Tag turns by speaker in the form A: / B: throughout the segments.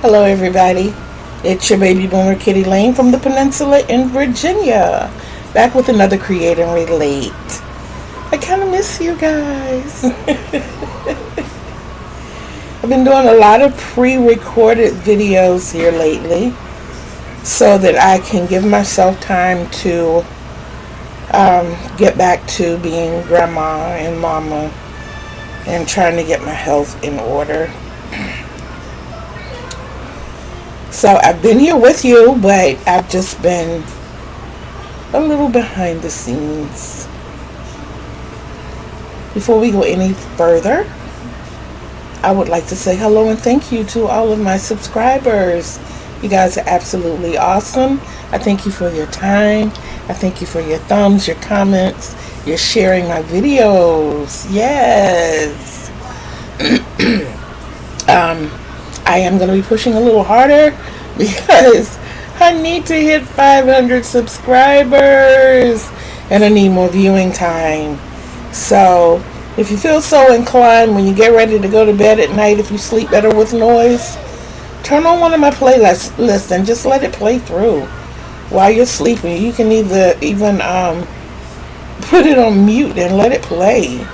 A: Hello everybody, it's your baby boomer Kitty Lane from the Peninsula in Virginia, back with another Create and Relate. I kind of miss you guys. I've been doing a lot of pre-recorded videos here lately so that I can give myself time to get back to being grandma and mama and trying to get my health in order. So I've been here with you, but I've just been a little behind the scenes. Before we go any further, I would like to say hello and thank you to all of my subscribers. You guys are absolutely awesome. I thank you for your time. I thank you for your thumbs, your comments, your sharing my videos. Yes. I am going to be pushing a little harder because I need to hit 500 subscribers and I need more viewing time. So if you feel so inclined when you get ready to go to bed at night, if you sleep better with noise, turn on one of my playlists and just let it play through while you're sleeping. You can even put it on mute and let it play.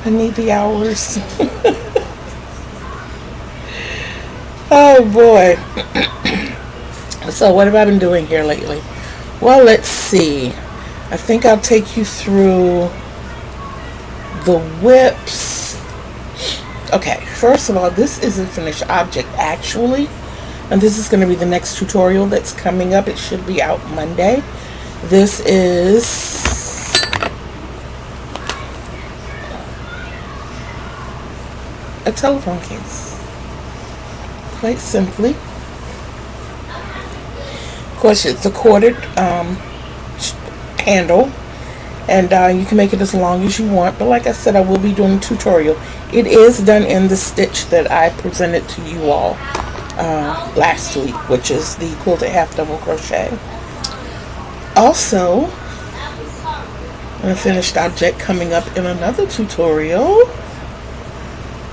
A: I need the hours. Oh boy. So what have I been doing here lately? Well, let's see. I think I'll take you through the whips. Okay, first of all, this is a finished object actually. And this is going to be the next tutorial that's coming up. It should be out Monday. This is a telephone case. Quite simply. Of course, it's a corded handle, and you can make it as long as you want, but like I said, I will be doing a tutorial. It is done in the stitch that I presented to you all last week, which is the quilted half double crochet. Also, a finished object coming up in another tutorial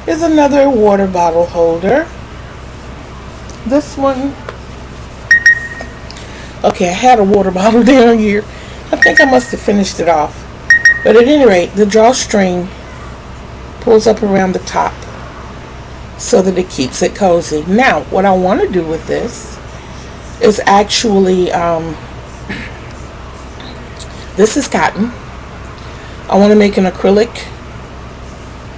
A: is another water bottle holder. This one, okay, I had a water bottle down here. I think I must have finished it off. But at any rate, the drawstring pulls up around the top so that it keeps it cozy. Now, what I want to do with this is actually, this is cotton. I want to make an acrylic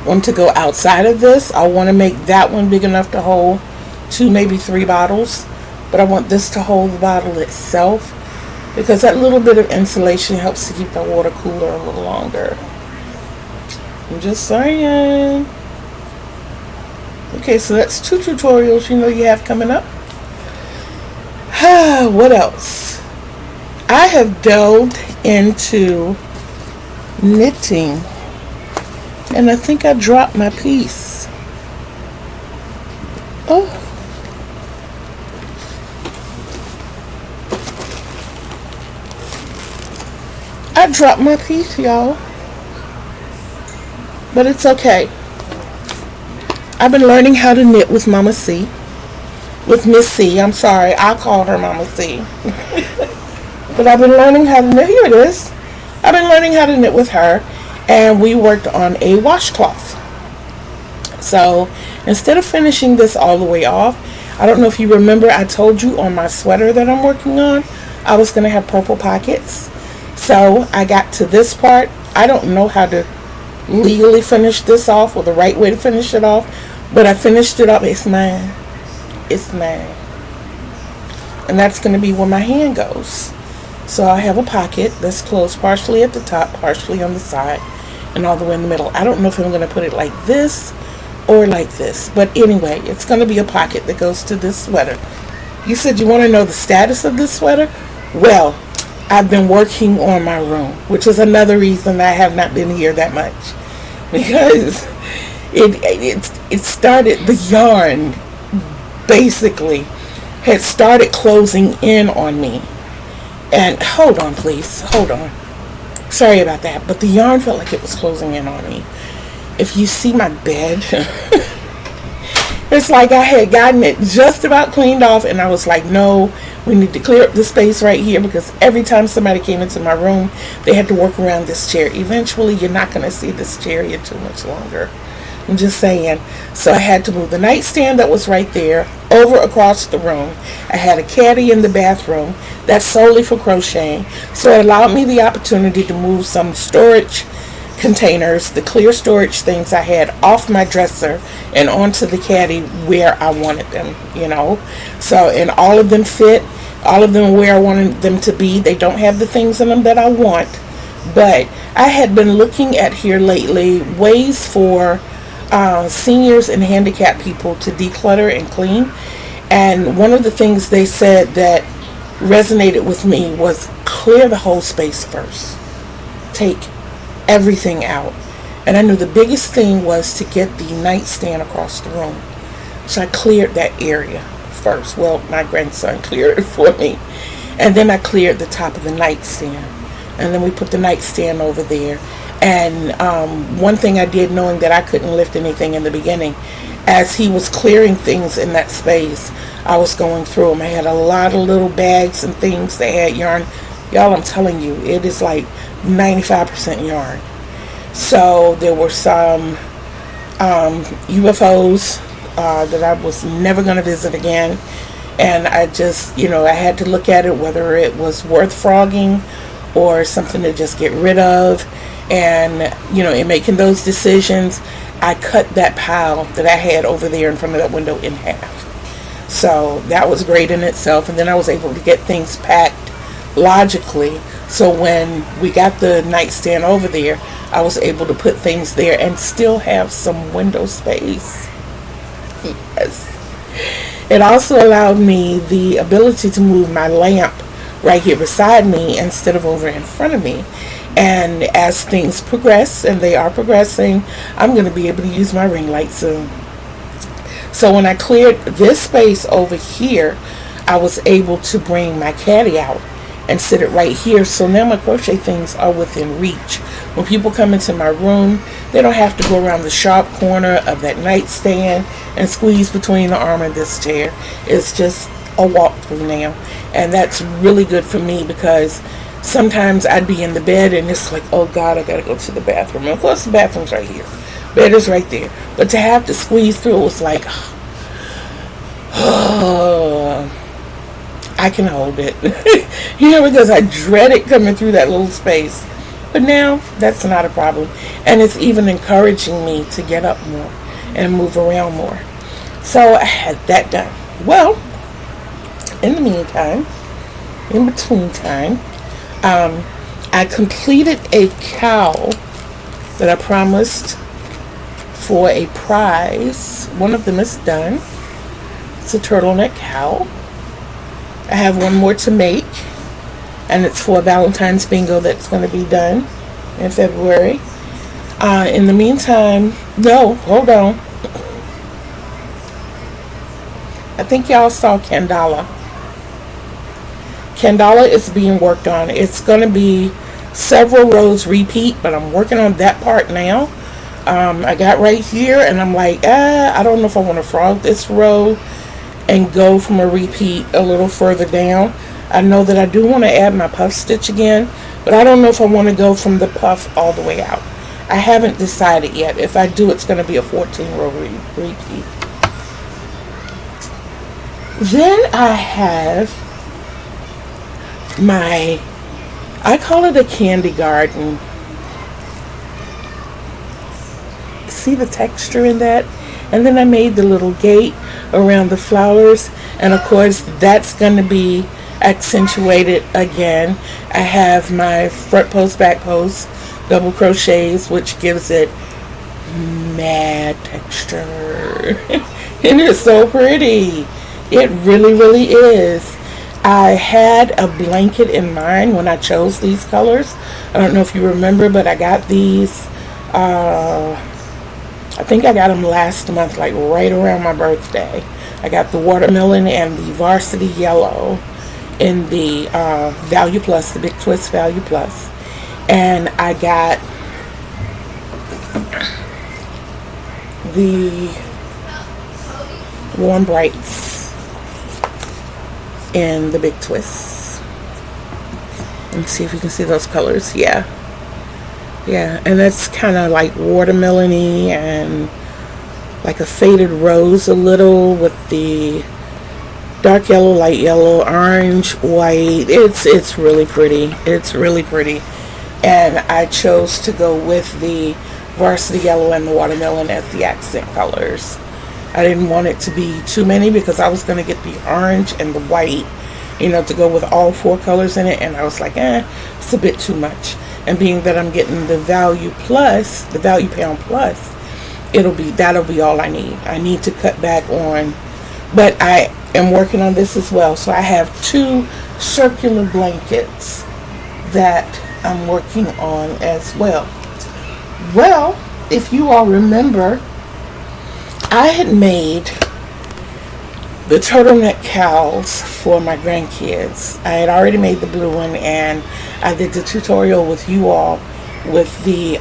A: one to go outside of this. I want to make that one big enough to hold 2, maybe 3 bottles, but I want this to hold the bottle itself because that little bit of insulation helps to keep the water cooler a little longer. I'm just saying. Okay, so that's 2 tutorials you have coming up. What else? I have delved into knitting and I think I dropped my piece. Oh. I dropped my piece, y'all. But it's okay. I've been learning how to knit with Mama C. With Miss C. I'm sorry. I call her Mama C. But I've been learning how to knit. Here it is. I've been learning how to knit with her. And we worked on a washcloth. So instead of finishing this all the way off, I don't know if you remember, I told you on my sweater that I'm working on, I was going to have purple pockets. So I got to this part. I don't know how to legally finish this off or the right way to finish it off, but I finished it off. It's mine. It's mine. And that's going to be where my hand goes. So I have a pocket that's closed partially at the top, partially on the side, and all the way in the middle. I don't know if I'm going to put it like this or like this, but anyway, it's going to be a pocket that goes to this sweater. You said you want to know the status of this sweater? Well, I've been working on my room, which is another reason I have not been here that much, because it started, the yarn basically had started closing in on me. And hold on, please, hold on. Sorry about that, but the yarn felt like it was closing in on me. If you see my bed, It's like I had gotten it just about cleaned off, and I was like, no, we need to clear up the space right here, because every time somebody came into my room, they had to work around this chair. Eventually, you're not going to see this chair here too much longer. I'm just saying. So I had to move the nightstand that was right there over across the room. I had a caddy in the bathroom that's solely for crocheting. So it allowed me the opportunity to move some storage containers, the clear storage things I had, off my dresser and onto the caddy where I wanted them, you know. So, and all of them fit, all of them where I wanted them to be. They don't have the things in them that I want, but I had been looking at here lately ways for seniors and handicapped people to declutter and clean. And one of the things they said that resonated with me was clear the whole space first. Take everything out. And I knew the biggest thing was to get the nightstand across the room. So I cleared that area first. Well, my grandson cleared it for me. And then I cleared the top of the nightstand. And then we put the nightstand over there. And one thing I did, knowing that I couldn't lift anything in the beginning, as he was clearing things in that space, I was going through them. I had a lot of little bags and things that had yarn. Y'all, I'm telling you, it is like 95% yarn. So there were some UFOs that I was never going to visit again. And I just, you know, I had to look at it, whether it was worth frogging or something to just get rid of. And, you know, in making those decisions, I cut that pile that I had over there in front of that window in half. So that was great in itself. And then I was able to get things packed logically. So when we got the nightstand over there, I was able to put things there and still have some window space. Yes. It also allowed me the ability to move my lamp right here beside me instead of over in front of me. And as things progress, and they are progressing, I'm going to be able to use my ring light soon. So when I cleared this space over here, I was able to bring my caddy out and sit it right here. So now my crochet things are within reach. When people come into my room, they don't have to go around the sharp corner of that nightstand and squeeze between the arm and this chair. It's just a walkthrough now. And that's really good for me, because sometimes I'd be in the bed and it's like, oh God, I gotta go to the bathroom. And of course the bathroom's right here. Bed is right there. But to have to squeeze through, it was like, I can hold it. You know, because I dreaded coming through that little space. But now, that's not a problem. And it's even encouraging me to get up more and move around more. So I had that done. Well, in the meantime, in between time, I completed a cowl that I promised for a prize. One of them is done. It's a turtleneck cowl. I have one more to make, and it's for a Valentine's bingo that's going to be done in February. In the meantime, no, hold on. I think y'all saw Candala. Candala is being worked on. It's going to be several rows repeat, but I'm working on that part now. I got right here, and I'm like, I don't know if I want to frog this row and go from a repeat a little further down. I know that I do want to add my puff stitch again, but I don't know if I want to go from the puff all the way out. I haven't decided yet. If I do, it's going to be a 14-row repeat. Then I have I call it a candy garden. See the texture in that? And then I made the little gate around the flowers, and of course that's going to be accentuated again. I have my front post, back post, double crochets, which gives it mad texture. And it's so pretty. It really, really is. I had a blanket in mind when I chose these colors. I don't know if you remember, but I got these, I think I got them last month, like right around my birthday. I got the watermelon and the varsity yellow in the Value Plus, the Big Twist Value Plus. And I got Warm Brights in the big twists. Let's see if you can see those colors. Yeah, and that's kind of like watermelony and like a faded rose a little, with the dark yellow, light yellow, orange, white. It's really pretty. It's really pretty. And I chose to go with the varsity yellow and the watermelon as the accent colors. I didn't want it to be too many because I was going to get the orange and the white, to go with all 4 colors in it. And I was like, it's a bit too much. And being that I'm getting the value pound plus, that'll be all I need. I need to cut back on, but I am working on this as well. So I have 2 circular blankets that I'm working on as well. Well, if you all remember, I had made the turtleneck cowls for my grandkids. I had already made the blue one, and I did the tutorial with you all with the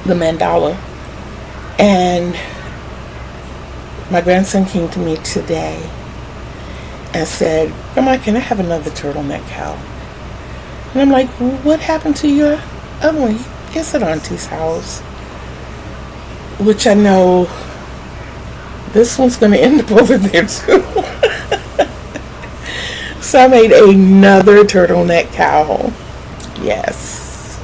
A: mandala. And my grandson came to me today and said, "Grandma, can I have another turtleneck cowl?" And I'm like, "What happened to your other one?" It's at Auntie's house. Which I know this one's going to end up over there too. So I made another turtleneck cowl. Yes.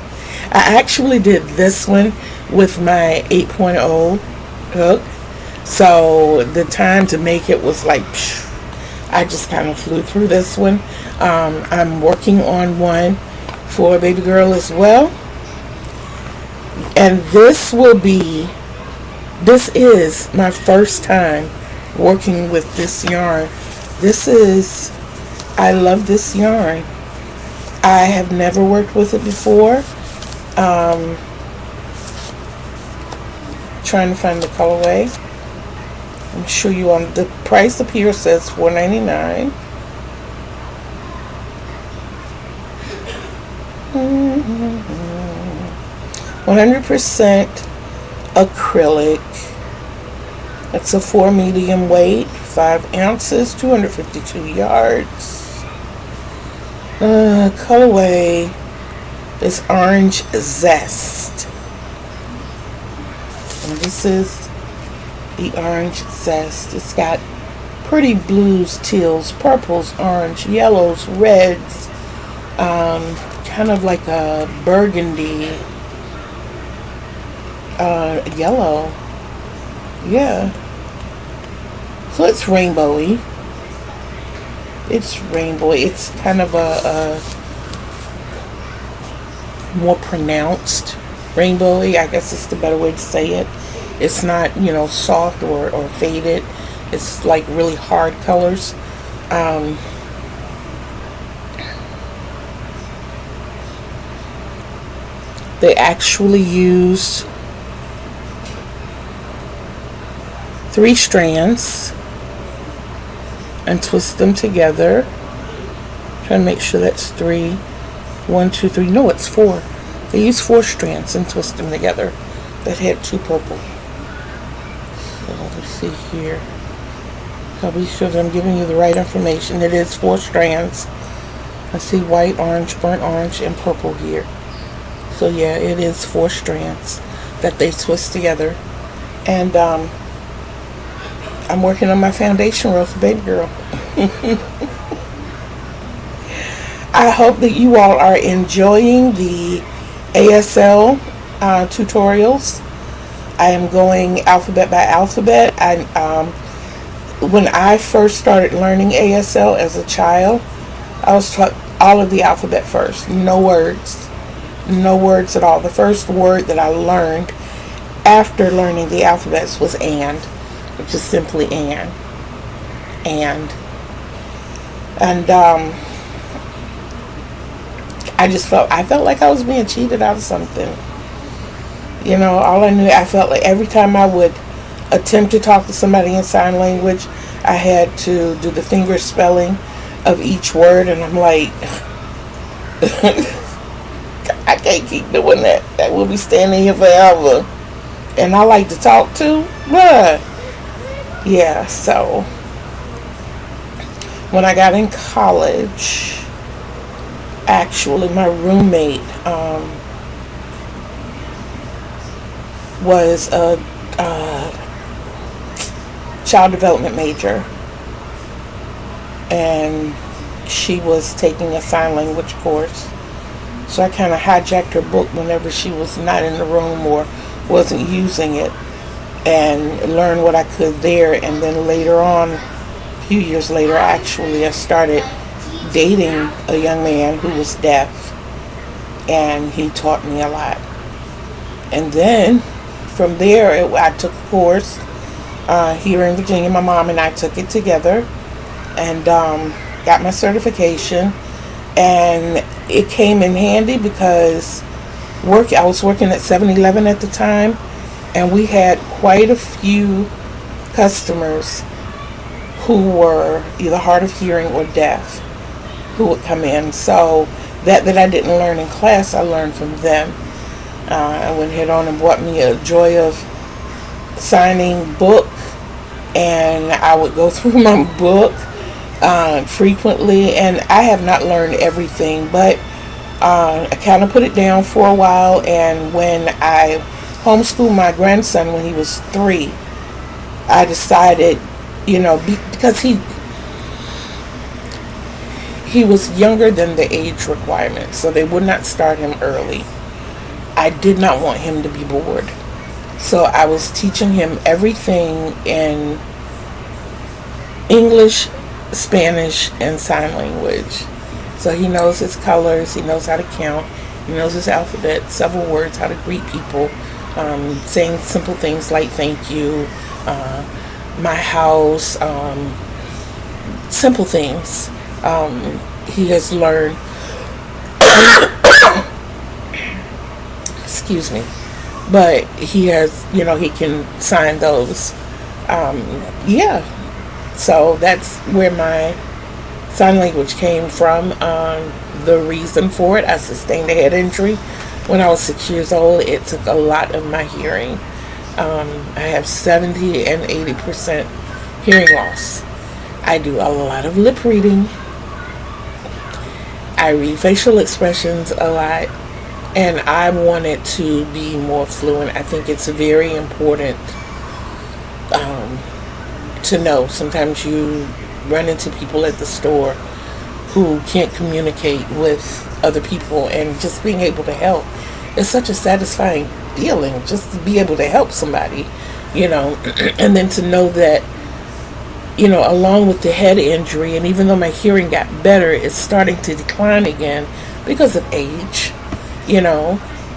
A: I actually did this one with my 8.0 hook. So the time to make it was like, I just kind of flew through this one. I'm working on one for a baby girl as well. And this is my first time working with this yarn. I love this yarn. I have never worked with it before. Trying to find the colorway. I'm sure you on the price up here says $4.99. 100% acrylic. That's a 4 medium weight, 5 ounces, 252 yards. Colorway is Orange Zest. And this is the Orange Zest. It's got pretty blues, teals, purples, orange, yellows, reds, kind of like a burgundy yellow. Yeah. So it's rainbowy. It's kind of a more pronounced rainbowy. I guess it's the better way to say it. It's not, soft or faded. It's like really hard colors. They actually used 3 strands and twist them together. Trying to make sure that's 3. 1, 2, 3. No, it's 4. They used 4 strands and twist them together. That had 2 purple. So let me see here. I'll be sure that I'm giving you the right information. It is 4 strands. I see white, orange, burnt orange, and purple here. So yeah, it is 4 strands that they twist together. And I'm working on my foundation row for baby girl. I hope that you all are enjoying the ASL tutorials. I am going alphabet by alphabet. When I first started learning ASL as a child, I was taught all of the alphabet first. No words at all. The first word that I learned after learning the alphabets was and, which is simply and. I felt like I was being cheated out of something. All I knew, I felt like every time I would attempt to talk to somebody in sign language, I had to do the finger spelling of each word, and I'm like, I can't keep doing that. I will be standing here forever. And I like to talk too, but yeah, so when I got in college, actually my roommate was a child development major, and she was taking a sign language course. So I kind of hijacked her book whenever she was not in the room or wasn't using it, and learned what I could there. And then later on, a few years later, actually, I started dating a young man who was deaf, and he taught me a lot. And then from there, I took a course here in Virginia. My mom and I took it together, and got my certification. And it came in handy because I was working at 7-Eleven at the time, and we had quite a few customers who were either hard of hearing or deaf who would come in. So that I didn't learn in class, I learned from them. I went ahead on and bought me a Joy of Signing book, and I would go through my book frequently, and I have not learned everything, but I kind of put it down for a while. And when I homeschooled my grandson when he was 3, I decided, because he was younger than the age requirement, so they would not start him early. I did not want him to be bored, so I was teaching him everything in English, Spanish, and sign language. So he knows his colors, he knows how to count, he knows his alphabet, several words, how to greet people, saying simple things like thank you, my house, simple things. He has learned, excuse me, but he has, he can sign those. Yeah. So that's where my sign language came from. The reason for it, I sustained a head injury when I was 6 years old. It took a lot of my hearing. I have 70 and 80% hearing loss. I do a lot of lip reading. I read facial expressions a lot, and I wanted to be more fluent. I think it's very important to know. Sometimes you run into people at the store who can't communicate with other people, and just being able to help is such a satisfying feeling, just to be able to help somebody, and then to know that, along with the head injury, and even though my hearing got better, it's starting to decline again because of age,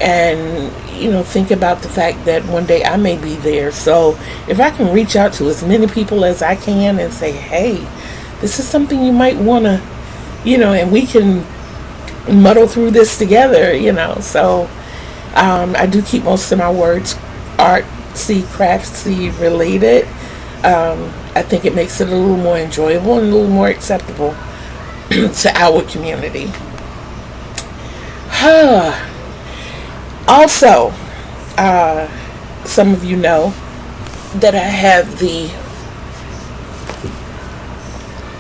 A: and think about the fact that one day I may be there. So if I can reach out to as many people as I can and say, hey, this is something you might want to, and we can muddle through this together, so I do keep most of my words artsy, craftsy related. I think it makes it a little more enjoyable and a little more acceptable to our community. Also, some of you know that I have the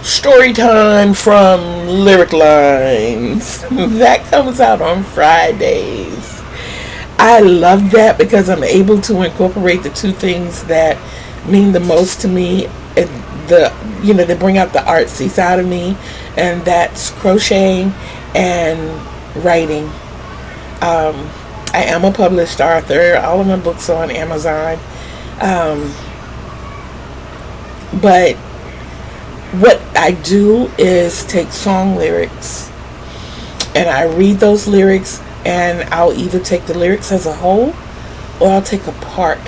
A: story time from Lyric Lines that comes out on Fridays. I love that because I'm able to incorporate the two things that mean the most to me. They bring out the artsy side of me, and that's crocheting and writing. I am a published author. All of my books are on Amazon. But what I do is take song lyrics, and I read those lyrics, and I'll either take the lyrics as a whole, or I'll take a part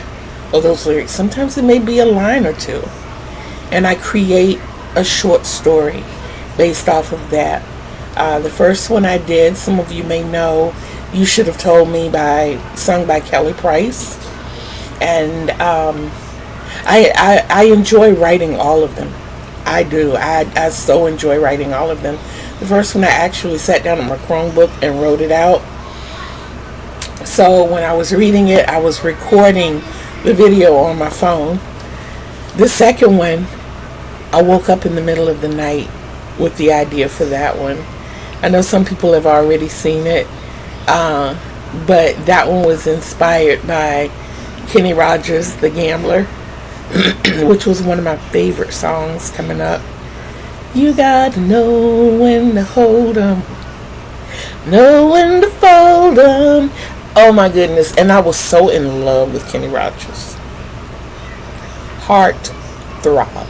A: of those lyrics. Sometimes it may be a line or two, and I create a short story based off of that. The first one I did, some of you may know, You Should Have Told Me, sung by Kelly Price. And I enjoy writing all of them. I do. I so enjoy writing all of them. The first one I actually sat down on my Chromebook and wrote it out. So when I was reading it, I was recording the video on my phone. The second one, I woke up in the middle of the night with the idea for that one. I know some people have already seen it, but that one was inspired by Kenny Rogers, The Gambler, which was one of my favorite songs coming up. You gotta know when to hold 'em, know when to fold 'em. Oh my goodness. And I was so in love with Kenny Rogers. Heart throb.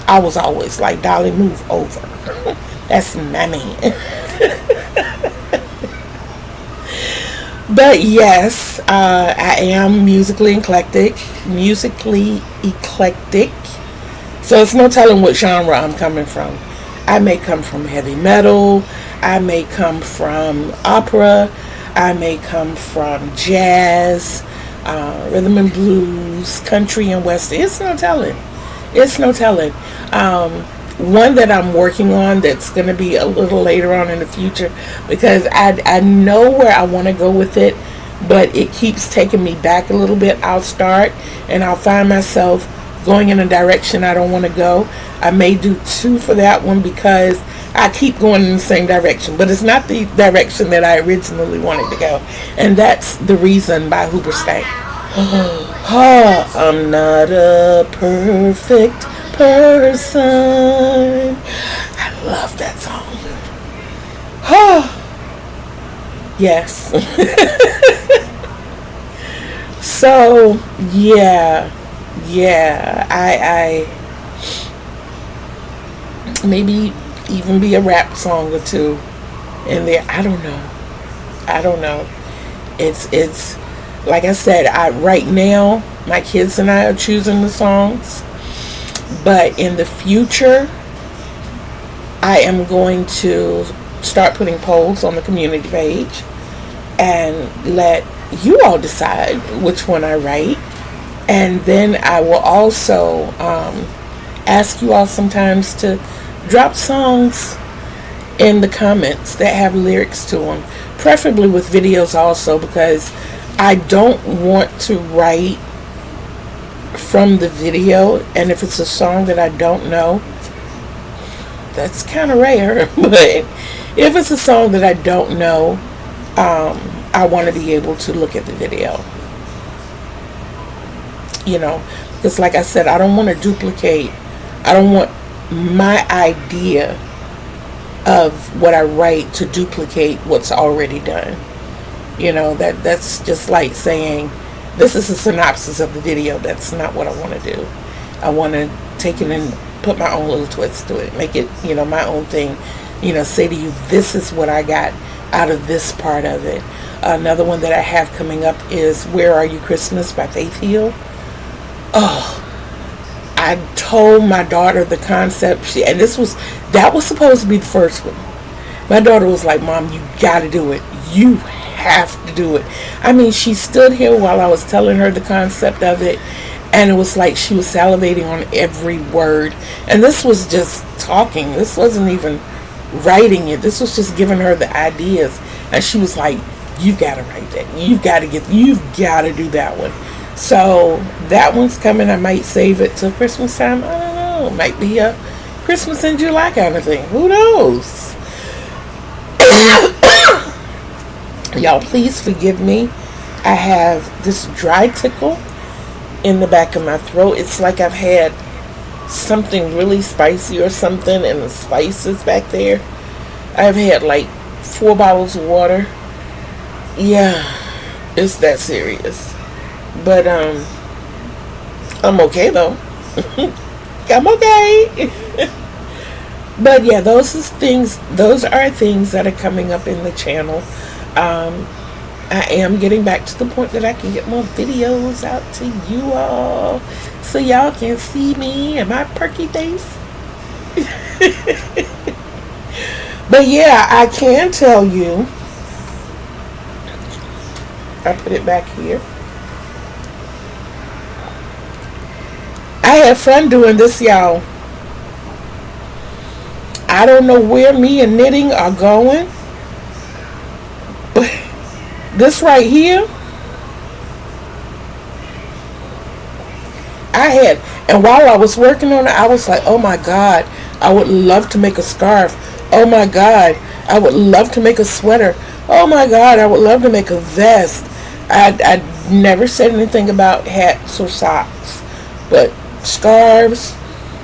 A: I was always like, Dolly, move over. That's my man. But yes, I am musically eclectic. So it's no telling what genre I'm coming from. I may come from heavy metal. I may come from opera. I may come from jazz, rhythm and blues, country and western. It's no telling. It's no telling. One that I'm working on that's going to be a little later on in the future, because I know where I want to go with it, but it keeps taking me back a little bit. I'll start and I'll find myself going in a direction I don't want to go. I may do two for that one because I keep going in the same direction, but it's not the direction that I originally wanted to go. And that's The Reason by Hoobastank. I'm not a perfect person. I love that song. Yes. So yeah, I maybe even be a rap song or two in there. I don't know. It's like I said, right now my kids and I are choosing the songs, but in the future I am going to start putting polls on the community page and let you all decide which one I write. And then I will also ask you all sometimes to drop songs in the comments that have lyrics to them, preferably with videos also, because I don't want to write from the video. And if it's a song that I don't know, that's kind of rare, but if it's a song that I don't know, I want to be able to look at the video, because like I said, I don't want to duplicate. I don't want my idea of what I write to duplicate what's already done. That's just like saying this is a synopsis of the video. That's not what I want to do. I want to take it and put my own little twist to it, make it my own thing, say to you, this is what I got out of this part of it. Another one that I have coming up is Where Are You Christmas by Faith Hill. I told my daughter the concept, that was supposed to be the first one. My daughter was like, Mom, you gotta do it. You have to do it. I mean, she stood here while I was telling her the concept of it, and it was like she was salivating on every word. And this was just talking. This wasn't even writing it. This was just giving her the ideas. And she was like, you've got to write that. You've got to do that one. So that one's coming. I might save it till Christmas time. I don't know. It might be a Christmas in July kind of thing. Who knows? Y'all, please forgive me. I have this dry tickle in the back of my throat. It's like I've had something really spicy or something, and the spice is back there. I've had like 4 bottles of water. Yeah, it's that serious. But I'm okay though. I'm okay. But yeah, those are things that are coming up in the channel. I am getting back to the point that I can get more videos out to you all, so y'all can see me and my perky face. But yeah, I can tell you, I put it back here, I had fun doing this, y'all. I don't know where me and knitting are going, but this right here, And while I was working on it, I was like, oh my God, I would love to make a scarf. Oh my God, I would love to make a sweater. Oh my God, I would love to make a vest. I never said anything about hats or socks, but scarves,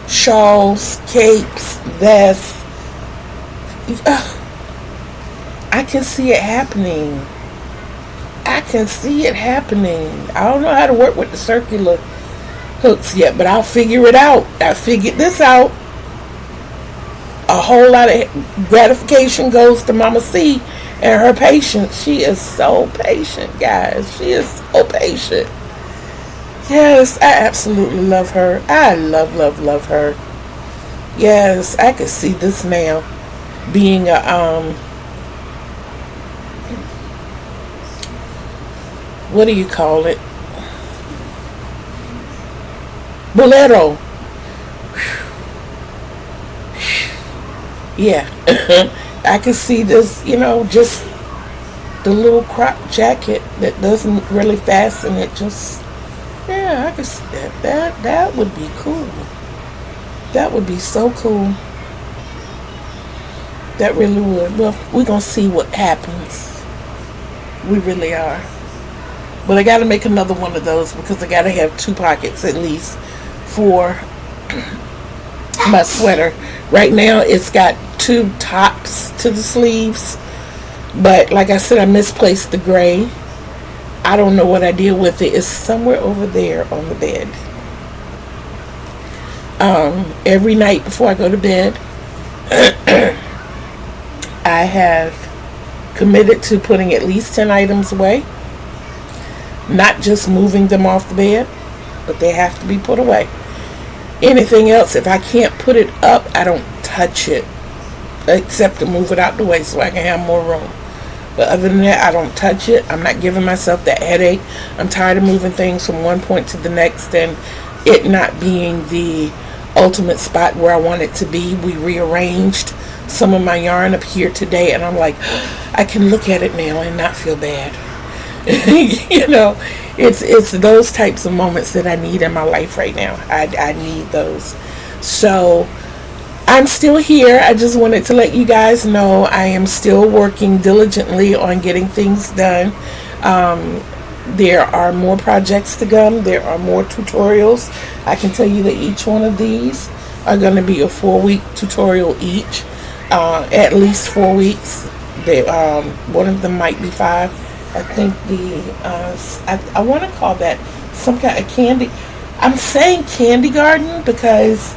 A: shawls, capes, vests. I can see it happening. I can see it happening. I don't know how to work with the circular hooks yet, but I'll figure it out. I figured this out. A whole lot of gratification goes to Mama C and her patience. She is so patient, guys. She is so patient. Yes, I absolutely love her. I love her. Yes, I could see this now being a what do you call it? Bolero. Yeah. I can see this, just the little crop jacket that doesn't really fasten. It just, yeah, I can see that. That would be cool. That would be so cool. That really would. Well, we're going to see what happens. We really are. But I got to make another one of those because I got to have 2 pockets at least for my sweater. Right now it's got 2 tops to the sleeves. But like I said, I misplaced the gray. I don't know what I did with it. It's somewhere over there on the bed. Every night before I go to bed, I have committed to putting at least 10 items away. Not just moving them off the bed, but they have to be put away. Anything else, if I can't put it up, I don't touch it. Except to move it out the way so I can have more room. But other than that, I don't touch it. I'm not giving myself that headache. I'm tired of moving things from one point to the next and it not being the ultimate spot where I want it to be. We rearranged some of my yarn up here today and I'm like, I can look at it now and not feel bad. It's those types of moments that I need in my life right now. I need those. So I'm still here. I just wanted to let you guys know I am still working diligently on getting things done. There are more projects to come. There are more tutorials. I can tell you that each one of these are going to be a 4-week tutorial each. At least 4 weeks. One of them might be 5. I think I want to call that some kind of candy. I'm saying candy garden because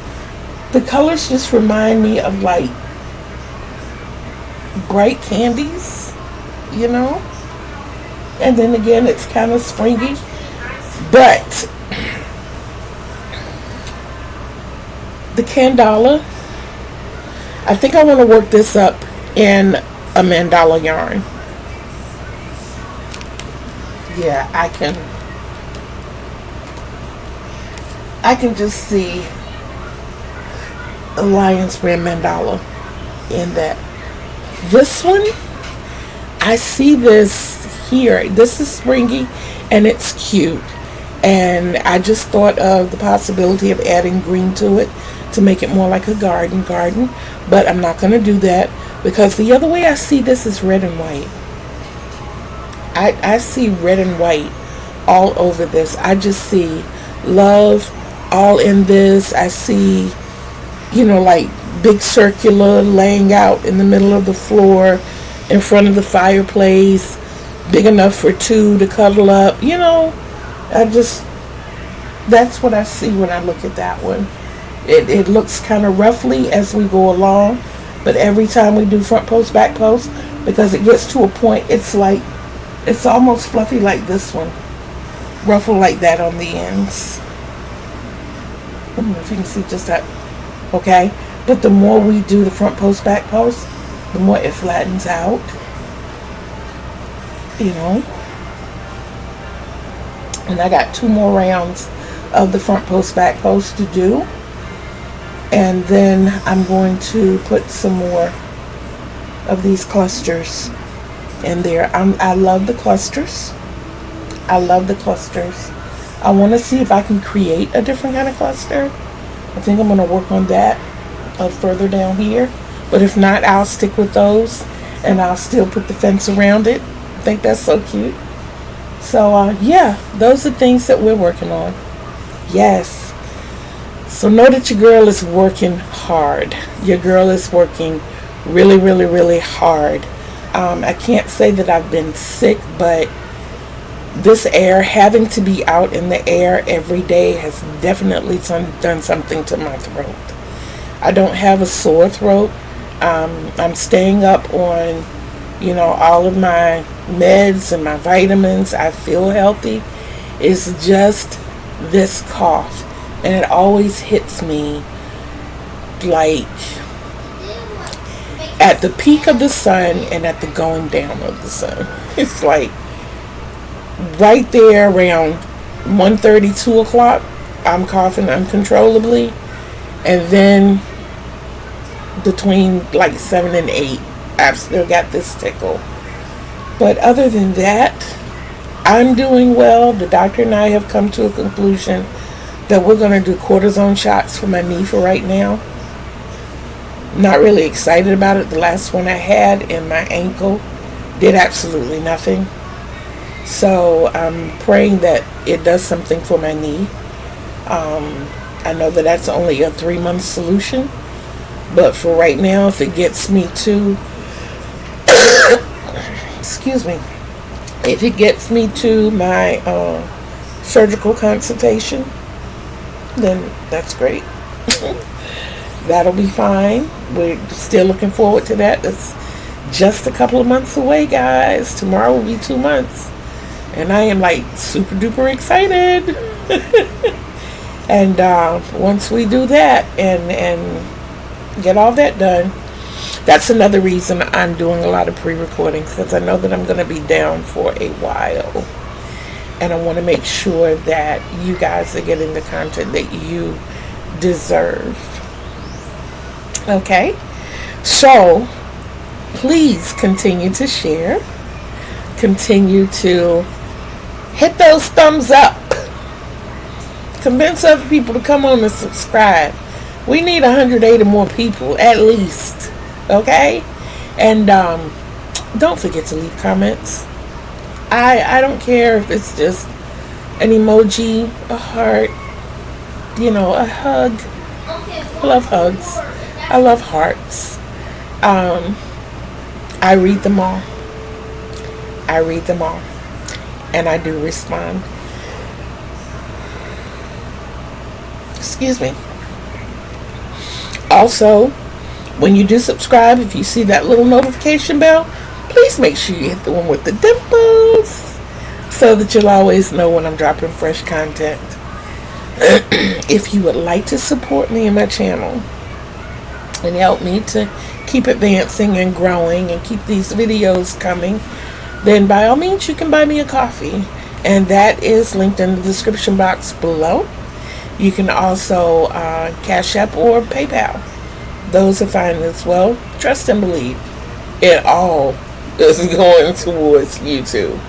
A: the colors just remind me of like bright candies, And then again, it's kind of springy. But the Candala, I think I want to work this up in a mandala yarn. Yeah, I can just see a lion's brand mandala in that. This one, I see this here. This is springy and it's cute. And I just thought of the possibility of adding green to it to make it more like a garden. But I'm not going to do that because the other way I see this is red and white. I see red and white all over this. I just see love all in this. I see, like big circular laying out in the middle of the floor in front of the fireplace, big enough for 2 to cuddle up. That's what I see when I look at that one. It looks kind of roughly as we go along, but every time we do front post, back post, because it gets to a point, it's almost fluffy like this one. Ruffle like that on the ends. I don't know if you can see just that. Okay? But the more we do the front post, back post, the more it flattens out. And I got 2 more rounds of the front post, back post to do. And then I'm going to put some more of these clusters in there. I love the clusters. I want to see if I can create a different kind of cluster. I think I'm going to work on that further down here. But if not, I'll stick with those, and I'll still put the fence around it. I think that's so cute. So, yeah, those are things that we're working on. Yes. So know that your girl is working hard. Your girl is working really, really, really hard. I can't say that I've been sick, but this air, having to be out in the air every day, has definitely done something to my throat. I don't have a sore throat. I'm staying up on, all of my meds and my vitamins. I feel healthy. It's just this cough, and it always hits me like at the peak of the sun and at the going down of the sun. It's like right there around 1:30, 2 o'clock, I'm coughing uncontrollably, and then between like 7 and 8, I've still got this tickle. But other than that, I'm doing well. The doctor and I have come to a conclusion that we're going to do cortisone shots for my knee for right now. Not really excited about it. The last one I had in my ankle did absolutely nothing. So I'm praying that it does something for my knee. I know that that's only a 3-month solution. But for right now, if it gets me to, excuse me, if it gets me to my surgical consultation, then that's great. That'll be fine. We're still looking forward to that. It's just a couple of months away, guys. Tomorrow will be 2 months. And I am like super duper excited. And once we do that and get all that done, that's another reason I'm doing a lot of pre-recording, because I know that I'm going to be down for a while. And I want to make sure that you guys are getting the content that you deserve. Okay? So, please continue to share. Continue to hit those thumbs up. Convince other people to come on and subscribe. We need 180 more people, at least. Okay? And don't forget to leave comments. I don't care if it's just an emoji, a heart, a hug. I love hugs. I love hearts. I read them all. And I do respond. Excuse me. Also, when you do subscribe, if you see that little notification bell, please make sure you hit the one with the dimples so that you'll always know when I'm dropping fresh content. If you would like to support me and my channel and help me to keep advancing and growing and keep these videos coming, then by all means you can buy me a coffee, and that is linked in the description box below. You can also Cash App or PayPal. Those are fine as well. Trust and believe, it all is going towards YouTube.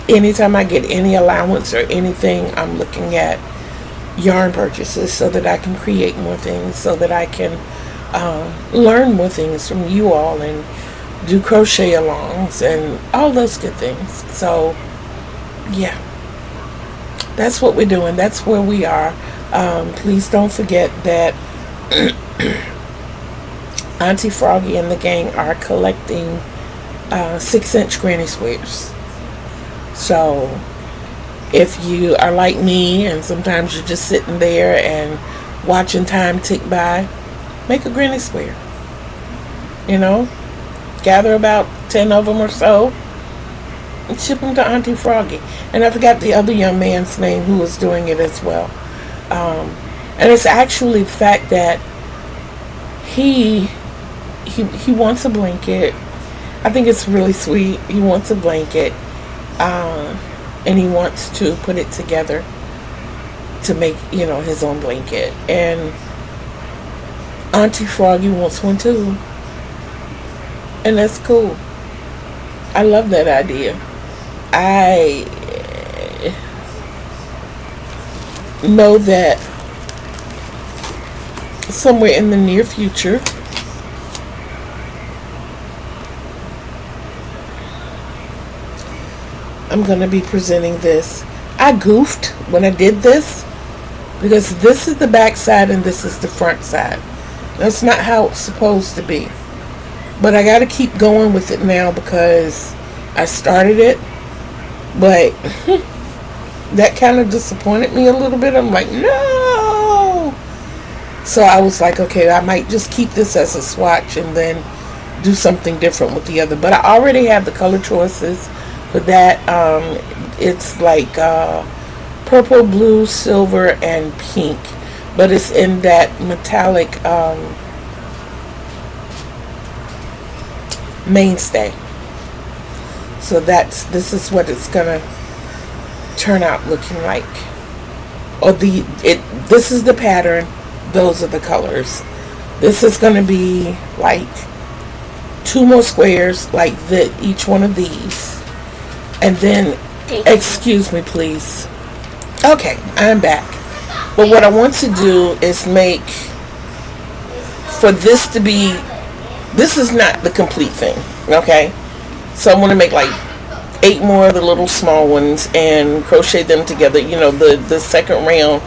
A: Anytime I get any allowance or anything, I'm looking at yarn purchases so that I can create more things, so that I can learn more things from you all and do crochet alongs and all those good things. So yeah, that's what we're doing. That's where we are. Please don't forget that Auntie Froggy and the gang are collecting 6-inch granny squares. So if you are like me and sometimes you're just sitting there and watching time tick by, make a granny square. Gather about 10 of them or so and ship them to Auntie Froggy. And I forgot the other young man's name who was doing it as well. And it's actually the fact that he wants a blanket. I think it's really sweet. He wants a blanket, and he wants to put it together to make, his own blanket. And Auntie Froggy wants one too. And that's cool. I love that idea. know that somewhere in the near future, I'm going to be presenting this. I goofed when I did this because this is the back side and this is the front side. That's not how it's supposed to be. But I got to keep going with it now because I started it. But that kind of disappointed me a little bit. I'm like, no. So I was like, okay, I might just keep this as a swatch and then do something different with the other. But I already have the color choices for that. It's like purple, blue, silver, and pink. But it's in that metallic mainstay. So this is what it's gonna turn out looking like. Or this is the pattern, those are the colors. This is gonna be like 2 more squares like each one of these. And then, excuse me please. Okay, I'm back. But what I want to do is make, for this to be, this is not the complete thing, okay? So I want to make like 8 more of the little small ones and crochet them together. You know, the second round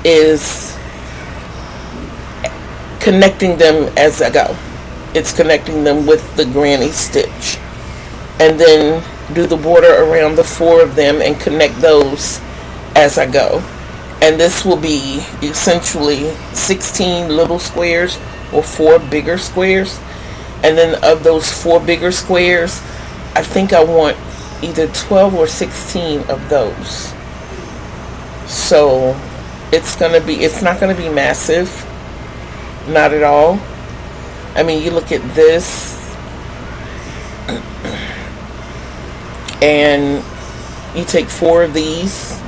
A: is connecting them as I go. It's connecting them with the granny stitch. And then do the border around the 4 of them and connect those as I go. And this will be essentially 16 little squares or 4 bigger squares. And then of those 4 bigger squares, I think I want either 12 or 16 of those. So it's not gonna be massive, not at all. I mean, you look at this and you take 4 of these,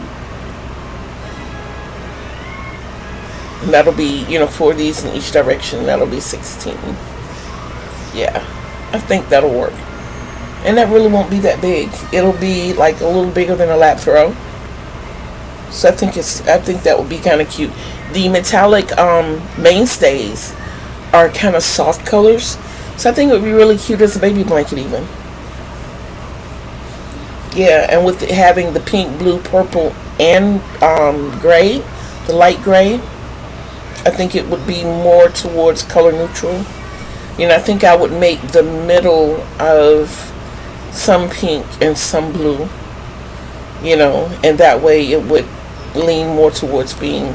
A: and that'll be, 4 of these in each direction. That'll be 16. Yeah, I think that'll work. And that really won't be that big. It'll be like a little bigger than a lap throw. So I think that would be kind of cute. The metallic mainstays are kind of soft colors, so I think it would be really cute as a baby blanket even. Yeah, and with having the pink, blue, purple, and gray, the light gray, I think it would be more towards color neutral. I think I would make the middle of some pink and some blue, and that way it would lean more towards being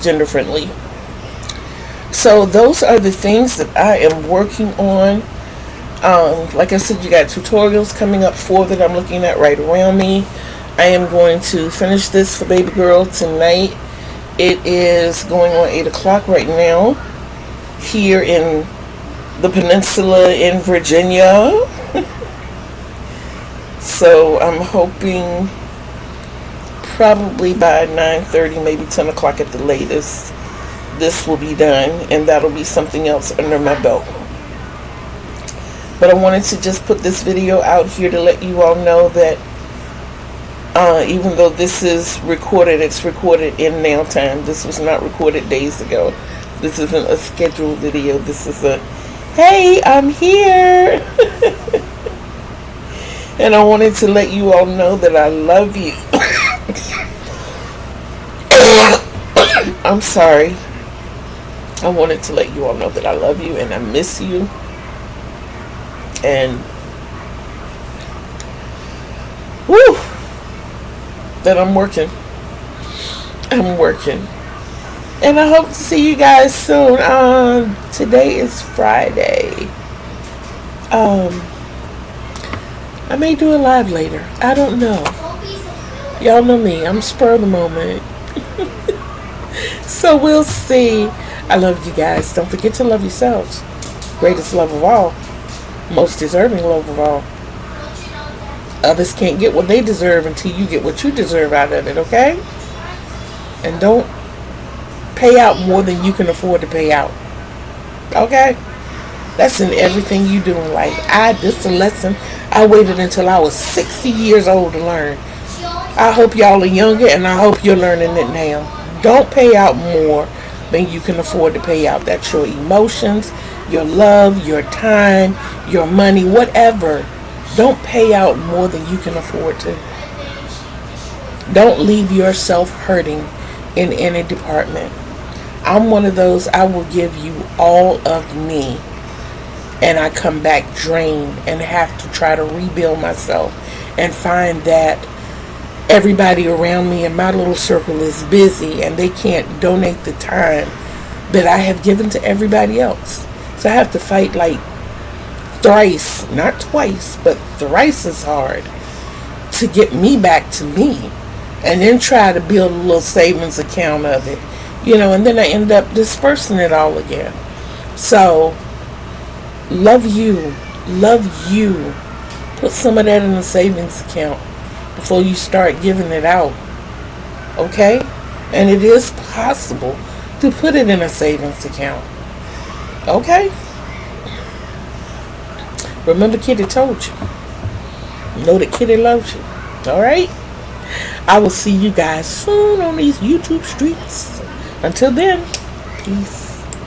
A: gender friendly. So those are the things that I am working on. Like I said, you got tutorials coming up, 4 that I'm looking at right around me. I am going to finish this for baby girl tonight. It is going on 8 o'clock right now here in the peninsula in Virginia. So I'm hoping probably by 9:30, maybe 10 o'clock at the latest, this will be done, and that'll be something else under my belt. But I wanted to just put this video out here to let you all know that even though this is recorded, it's recorded in now time. This was not recorded days ago. This isn't a scheduled video. This is a, hey, I'm here. And I wanted to let you all know that I love you. I'm sorry. I wanted to let you all know that I love you and I miss you. And woo, that I'm working. And I hope to see you guys soon. Today is Friday. I may do a live later. I don't know. Y'all know me. I'm spur of the moment. So we'll see. I love you guys. Don't forget to love yourselves. Greatest love of all. Most deserving love of all. Others can't get what they deserve until you get what you deserve out of it, okay? And don't pay out more than you can afford to pay out. Okay? That's in everything you do in life. This is a lesson I waited until I was 60 years old to learn. I hope y'all are younger, and I hope you're learning it now. Don't pay out more than you can afford to pay out. That's your emotions, your love, your time, your money, whatever. Don't pay out more than you can afford to. Don't leave yourself hurting in any department. I'm one of those, I will give you all of me, and I come back drained and have to try to rebuild myself and find that everybody around me in my little circle is busy and they can't donate the time that I have given to everybody else. So I have to fight like thrice, not twice, but thrice as hard to get me back to me, and then try to build a little savings account of it, and then I end up dispersing it all again. So love you, love you. Put some of that in a savings account before you start giving it out. Okay? And it is possible to put it in a savings account. Okay? Remember, Kitty told you. Know that Kitty loves you. Alright? I will see you guys soon on these YouTube streets. Until then, peace.